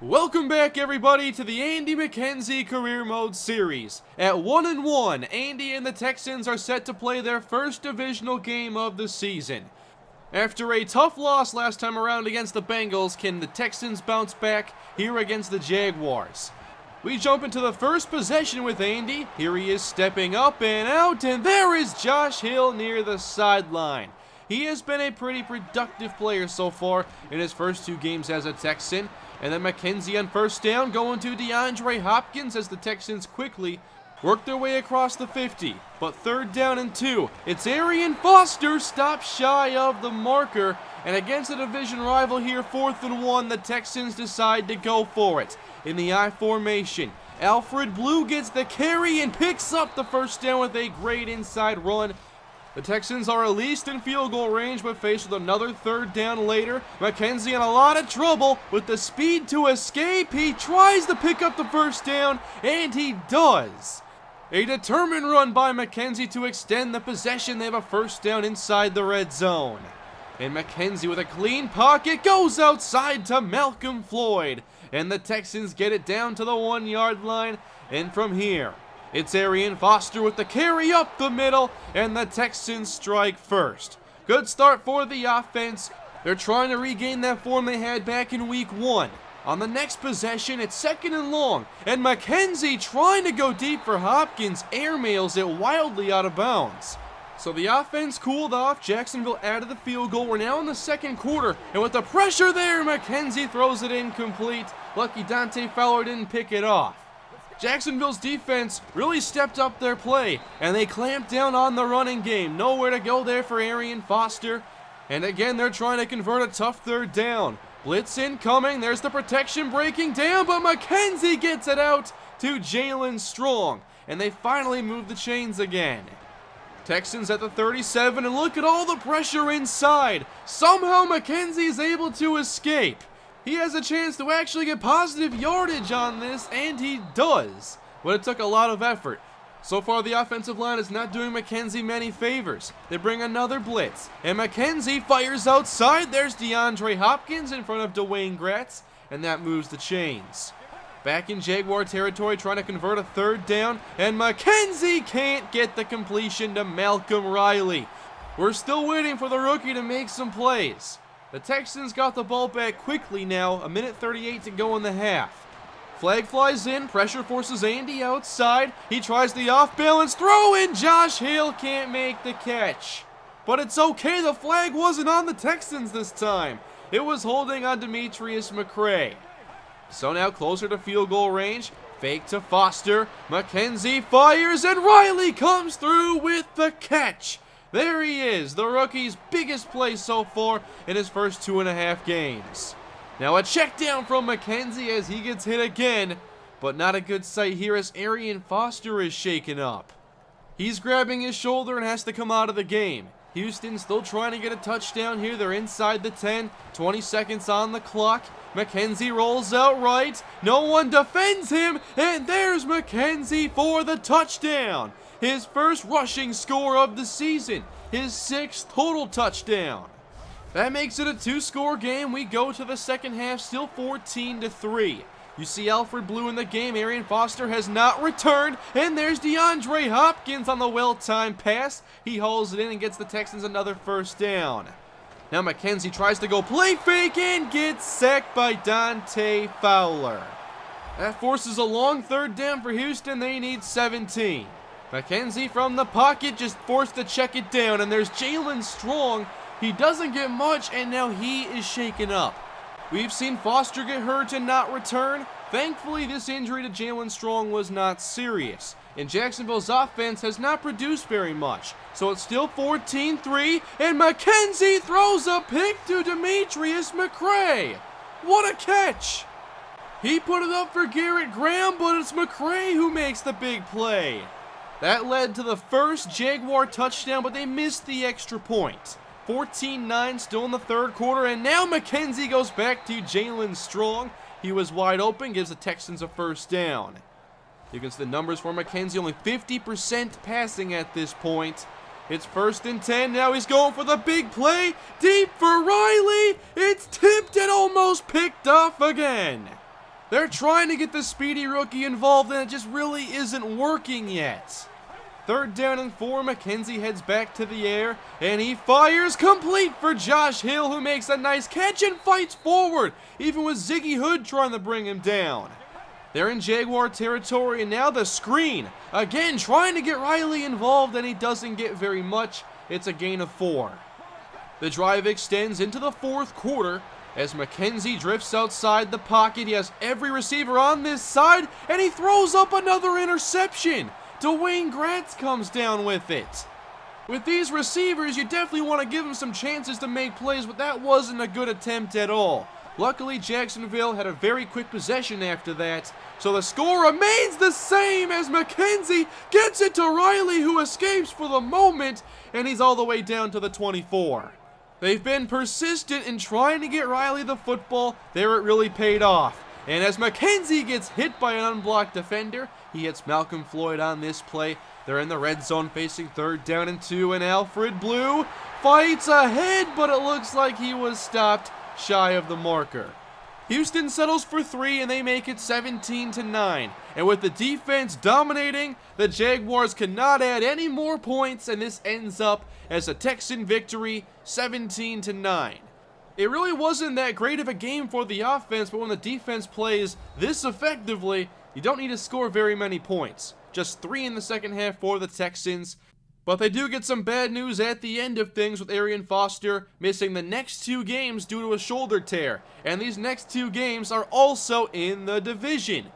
Welcome back, everybody, to the Andy McKenzie Career Mode Series. At 1-1, Andy and the Texans are set to play their first divisional game of the season. After a tough loss last time around against the Bengals, can the Texans bounce back here against the Jaguars? We jump into the first possession with Andy. Here he is stepping up and out, and there is Josh Hill near the sideline. He has been a pretty productive player so far in his first two games as a Texan. And then McKenzie on first down going to DeAndre Hopkins as the Texans quickly work their way across the 50. But third down and 2. It's Arian Foster stopped shy of the marker. And against a division rival here, 4th and 1, the Texans decide to go for it. In the I formation, Alfred Blue gets the carry and picks up the first down with a great inside run. The Texans are at least in field goal range, but faced with another third down later. McKenzie in a lot of trouble with the speed to escape. He tries to pick up the first down, and he does. A determined run by McKenzie to extend the possession. They have a first down inside the red zone. And McKenzie with a clean pocket goes outside to Malcolm Floyd. And the Texans get it down to the 1-yard line. And from here, it's Arian Foster with the carry up the middle, and the Texans strike first. Good start for the offense. They're trying to regain that form they had back in week 1. On the next possession, it's 2nd and long, and McKenzie trying to go deep for Hopkins, airmails it wildly out of bounds. So the offense cooled off. Jacksonville added the field goal. We're now in the second quarter, and with the pressure there, McKenzie throws it incomplete. Lucky Dante Fowler didn't pick it off. Jacksonville's defense really stepped up their play, and they clamped down on the running game. Nowhere to go there for Arian Foster. And again, they're trying to convert a tough third down. Blitz incoming. There's the protection breaking down, but McKenzie gets it out to Jalen Strong. And they finally move the chains again. Texans at the 37, and look at all the pressure inside. Somehow McKenzie is able to escape. He has a chance to actually get positive yardage on this, and he does. But it took a lot of effort. So far, the offensive line is not doing McKenzie many favors. They bring another blitz, and McKenzie fires outside. There's DeAndre Hopkins in front of Dwayne Gratz, and that moves the chains. Back in Jaguar territory, trying to convert a third down, and McKenzie can't get the completion to Malcolm Riley. We're still waiting for the rookie to make some plays. The Texans got the ball back quickly now, 1:38 to go in the half. Flag flies in, pressure forces Andy outside. He tries the off-balance throw, and Josh Hill can't make the catch. But it's okay, the flag wasn't on the Texans this time. It was holding on Demetrius McCray. So now closer to field goal range, fake to Foster. McKenzie fires, and Riley comes through with the catch. There he is, the rookie's biggest play so far in his first 2.5 games. Now a check down from McKenzie as he gets hit again, but not a good sight here as Arian Foster is shaken up. He's grabbing his shoulder and has to come out of the game. Houston still trying to get a touchdown here. They're inside the 10, 20 seconds on the clock. McKenzie rolls out right. No one defends him, and there's McKenzie for the touchdown. His first rushing score of the season, his 6th total touchdown. That makes it a 2-score game. We go to the second half, still 14-3. You see Alfred Blue in the game. Arian Foster has not returned, and there's DeAndre Hopkins on the well-timed pass. He hauls it in and gets the Texans another first down. Now McKenzie tries to go play fake and gets sacked by Dante Fowler. That forces a long third down for Houston. They need 17. McKenzie from the pocket just forced to check it down, and there's Jalen Strong. He doesn't get much, and now he is shaken up. We've seen Foster get hurt and not return. Thankfully, this injury to Jalen Strong was not serious. And Jacksonville's offense has not produced very much. So it's still 14-3, and McKenzie throws a pick to Demetrius McCray. What a catch! He put it up for Garrett Graham, but it's McCray who makes the big play. That led to the first Jaguar touchdown, but they missed the extra point. 14-9 still in the third quarter, and now McKenzie goes back to Jalen Strong. He was wide open, gives the Texans a first down. You can see the numbers for McKenzie, only 50% passing at this point. It's 1st and 10, now he's going for the big play, deep for Riley. It's tipped and almost picked off again. They're trying to get the speedy rookie involved, and it just really isn't working yet. 3rd down and 4, McKenzie heads back to the air, and he fires complete for Josh Hill, who makes a nice catch and fights forward, even with Ziggy Hood trying to bring him down. They're in Jaguar territory, and now the screen. Again, trying to get Riley involved, and he doesn't get very much. It's a gain of 4. The drive extends into the 4th quarter as McKenzie drifts outside the pocket. He has every receiver on this side, and he throws up another interception. Dwayne Gratz comes down with it. With these receivers, you definitely want to give them some chances to make plays, but that wasn't a good attempt at all. Luckily, Jacksonville had a very quick possession after that, so the score remains the same as McKenzie gets it to Riley, who escapes for the moment, and he's all the way down to the 24. They've been persistent in trying to get Riley the football. There it really paid off. And as McKenzie gets hit by an unblocked defender, he hits Malcolm Floyd on this play. They're in the red zone facing 3rd down and 2, and Alfred Blue fights ahead, but it looks like he was stopped shy of the marker. Houston settles for 3, and they make it 17-9. And with the defense dominating, the Jaguars cannot add any more points, and this ends up as a Texan victory, 17-9. It really wasn't that great of a game for the offense, but when the defense plays this effectively, you don't need to score very many points. Just 3 in the second half for the Texans. But they do get some bad news at the end of things, with Arian Foster missing the next 2 games due to a shoulder tear. And these next 2 games are also in the division.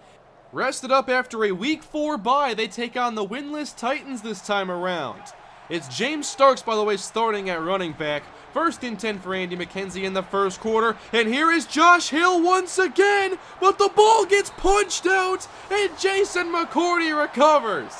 Rested up after a Week 4 bye, they take on the winless Titans this time around. It's James Starks, by the way, starting at running back. 1st and 10 for Andy McKenzie in the 1st quarter, and here is Josh Hill once again, but the ball gets punched out, and Jason McCourty recovers.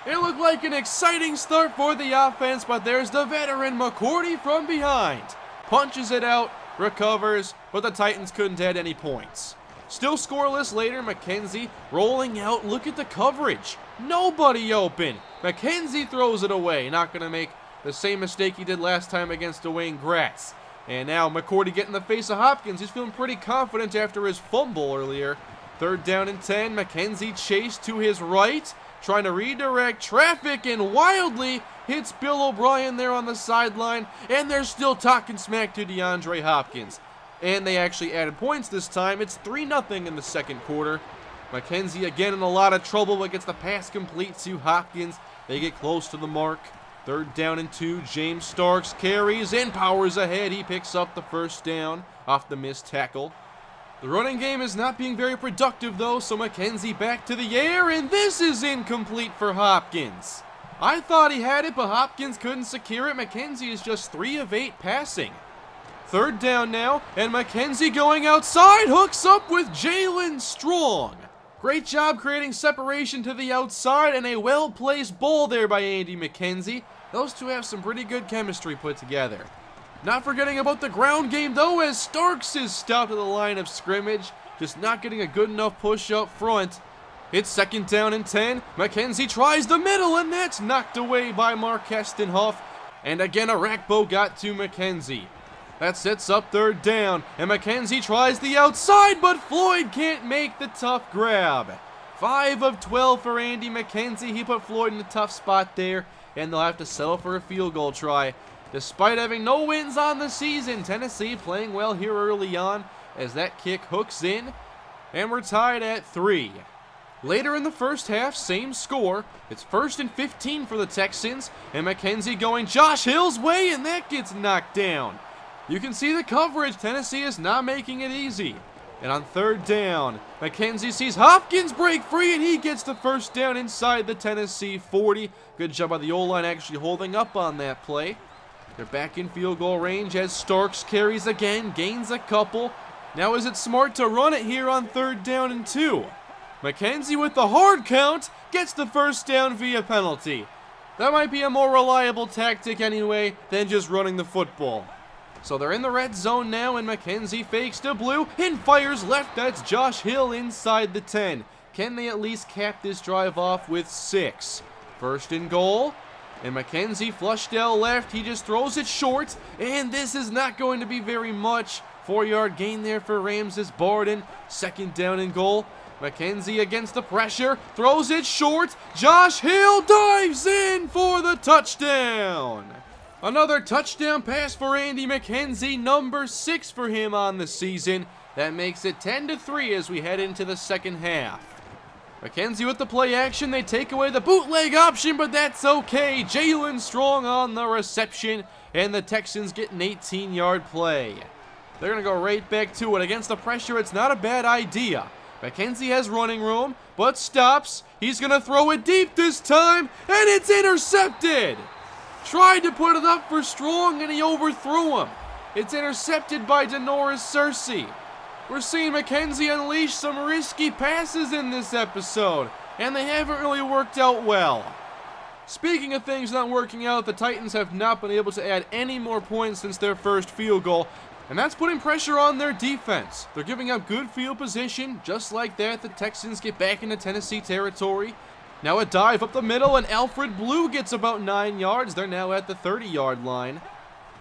It looked like an exciting start for the offense, but there's the veteran McCourty from behind. Punches it out, recovers, but the Titans couldn't add any points. Still scoreless later, McKenzie rolling out. Look at the coverage. Nobody open. McKenzie throws it away. Not going to make the same mistake he did last time against Dwayne Gratz. And now McCourty getting the face of Hopkins. He's feeling pretty confident after his fumble earlier. 3rd down and 10. McKenzie chased to his right, trying to redirect traffic, and wildly hits Bill O'Brien there on the sideline. And they're still talking smack to DeAndre Hopkins. And they actually added points this time. It's 3-0 in the 2nd quarter. McKenzie again in a lot of trouble, but gets the pass complete to Hopkins. They get close to the mark. 3rd down and 2. James Starks carries and powers ahead. He picks up the 1st down off the missed tackle. The running game is not being very productive though, so McKenzie back to the air, and this is incomplete for Hopkins. I thought he had it, but Hopkins couldn't secure it. McKenzie is just 3 of 8 passing. 3rd down now, and McKenzie going outside, hooks up with Jalen Strong. Great job creating separation to the outside, and a well-placed ball there by Andy McKenzie. Those two have some pretty good chemistry put together. Not forgetting about the ground game though, as Starks is stopped at the line of scrimmage, just not getting a good enough push up front. It's 2nd down and 10. McKenzie tries the middle, and that's knocked away by Marqueston Huff. And again, Arakpo got to McKenzie. That sets up 3rd down, and McKenzie tries the outside, but Floyd can't make the tough grab. 5 of 12 for Andy McKenzie. He put Floyd in a tough spot there, and they'll have to settle for a field goal try. Despite having no wins on the season, Tennessee playing well here early on as that kick hooks in, and we're tied at 3. Later in the 1st half, same score. It's 1st and 15 for the Texans, and McKenzie going Josh Hill's way, and that gets knocked down. You can see the coverage. Tennessee is not making it easy. And on 3rd down, McKenzie sees Hopkins break free, and he gets the 1st down inside the Tennessee 40. Good job by the O-line actually holding up on that play. They're back in field goal range as Starks carries again, gains a couple. Now is it smart to run it here on 3rd down and 2? McKenzie with the hard count gets the 1st down via penalty. That might be a more reliable tactic anyway than just running the football. So they're in the red zone now, and McKenzie fakes to Blue and fires left. That's Josh Hill inside the 10. Can they at least cap this drive off with 6? 1st and goal, and McKenzie flushed out left. He just throws it short, and this is not going to be very much. 4-yard gain there for Ramses Barden. 2nd down and goal. McKenzie against the pressure, throws it short. Josh Hill dives in for the touchdown. Another touchdown pass for Andy McKenzie, number 6 for him on the season. That makes it 10-3 as we head into the second half. McKenzie with the play action. They take away the bootleg option, but that's okay. Jalen Strong on the reception, and the Texans get an 18-yard play. They're going to go right back to it. Against the pressure, it's not a bad idea. McKenzie has running room, but stops. He's going to throw it deep this time, and it's intercepted. Tried to put it up for Strong, and he overthrew him. It's intercepted by Denoris Searcy. We're seeing McKenzie unleash some risky passes in this episode, and they haven't really worked out well. Speaking of things not working out, the Titans have not been able to add any more points since their first field goal, and that's putting pressure on their defense. They're giving up good field position. Just like that, the Texans get back into Tennessee territory. Now a dive up the middle, and Alfred Blue gets about 9 yards. They're now at the 30-yard line.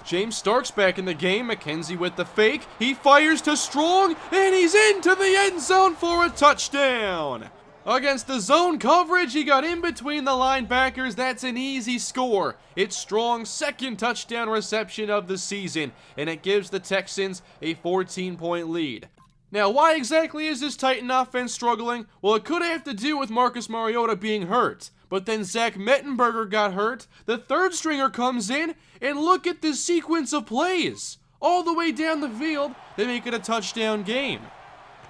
James Starks back in the game. McKenzie with the fake. He fires to Strong, and he's into the end zone for a touchdown. Against the zone coverage, he got in between the linebackers. That's an easy score. It's Strong's 2nd touchdown reception of the season, and it gives the Texans a 14-point lead. Now, why exactly is this Titan offense struggling? Well, it could have to do with Marcus Mariota being hurt. But then Zach Mettenberger got hurt, the 3rd stringer comes in, and look at this sequence of plays. All the way down the field, they make it a touchdown game.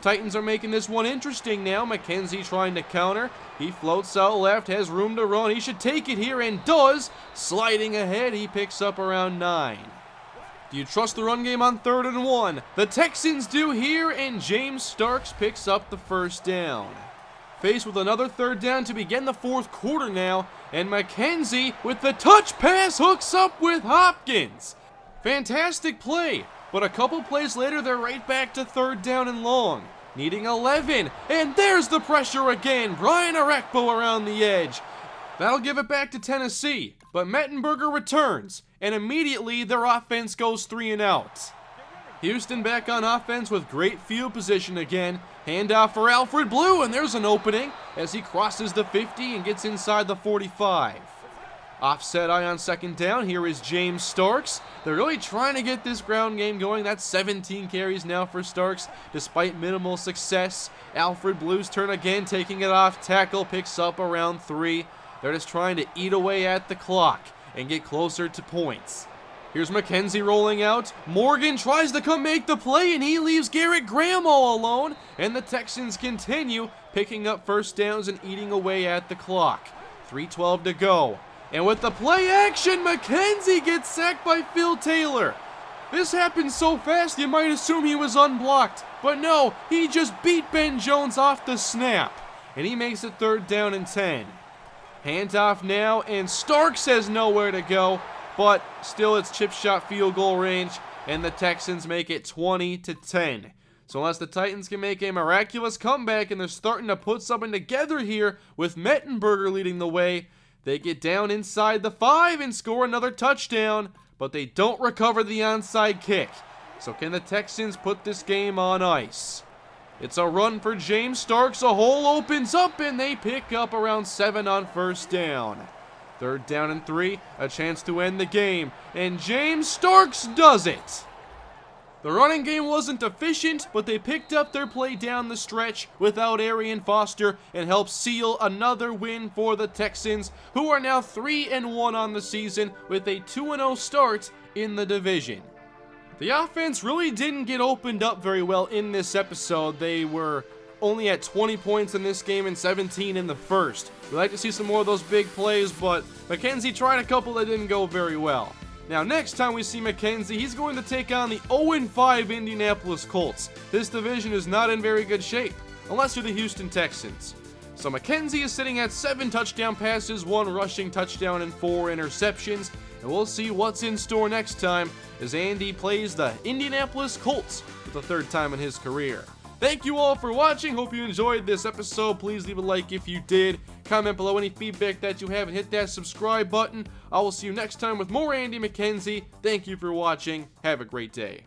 Titans are making this one interesting now. McKenzie trying to counter. He floats out left, has room to run. He should take it here and does. Sliding ahead, he picks up around 9. Do you trust the run game on 3rd and 1? The Texans do here, and James Starks picks up the 1st down. Faced with another 3rd down to begin the 4th quarter now, and McKenzie with the touch pass hooks up with Hopkins. Fantastic play, but a couple plays later they're right back to 3rd down and long, needing 11, and there's the pressure again. Brian Arakpo around the edge. That'll give it back to Tennessee, but Mettenberger returns, and immediately their offense goes 3 and out. Houston back on offense with great field position again. Handoff for Alfred Blue, and there's an opening as he crosses the 50 and gets inside the 45. Offset eye on 2nd down. Here is James Starks. They're really trying to get this ground game going. That's 17 carries now for Starks, despite minimal success. Alfred Blue's turn again, taking it off tackle, picks up around 3. They're just trying to eat away at the clock and get closer to points. Here's McKenzie rolling out. Morgan tries to come make the play, and he leaves Garrett Graham all alone. And the Texans continue picking up 1st downs and eating away at the clock. 3:12 to go. And with the play action, McKenzie gets sacked by Phil Taylor. This happened so fast you might assume he was unblocked. But no, he just beat Ben Jones off the snap. And he makes it 3rd down and 10. Handoff now, and Starks has nowhere to go. But still, it's chip shot field goal range, and the Texans make it 20-10. So unless the Titans can make a miraculous comeback, and they're starting to put something together here with Mettenberger leading the way, they get down inside the 5 and score another touchdown, but they don't recover the onside kick. So can the Texans put this game on ice? It's a run for James Starks. A hole opens up, and they pick up around 7 on 1st down. 3rd down and 3, a chance to end the game, and James Starks does it. The running game wasn't efficient, but they picked up their play down the stretch without Arian Foster and helped seal another win for the Texans, who are now 3-1 on the season with a 2-0 start in the division. The offense really didn't get opened up very well in this episode. They were only at 20 points in this game and 17 in the first. We like to see some more of those big plays, but McKenzie tried a couple that didn't go very well. Now, next time we see McKenzie, he's going to take on the 0-5 Indianapolis Colts. This division is not in very good shape, unless you're the Houston Texans. So McKenzie is sitting at 7 touchdown passes, 1 rushing touchdown, and 4 interceptions. And we'll see what's in store next time as Andy plays the Indianapolis Colts for the 3rd time in his career. Thank you all for watching. Hope you enjoyed this episode. Please leave a like if you did. Comment below any feedback that you have and hit that subscribe button. I will see you next time with more Andy McKenzie. Thank you for watching. Have a great day.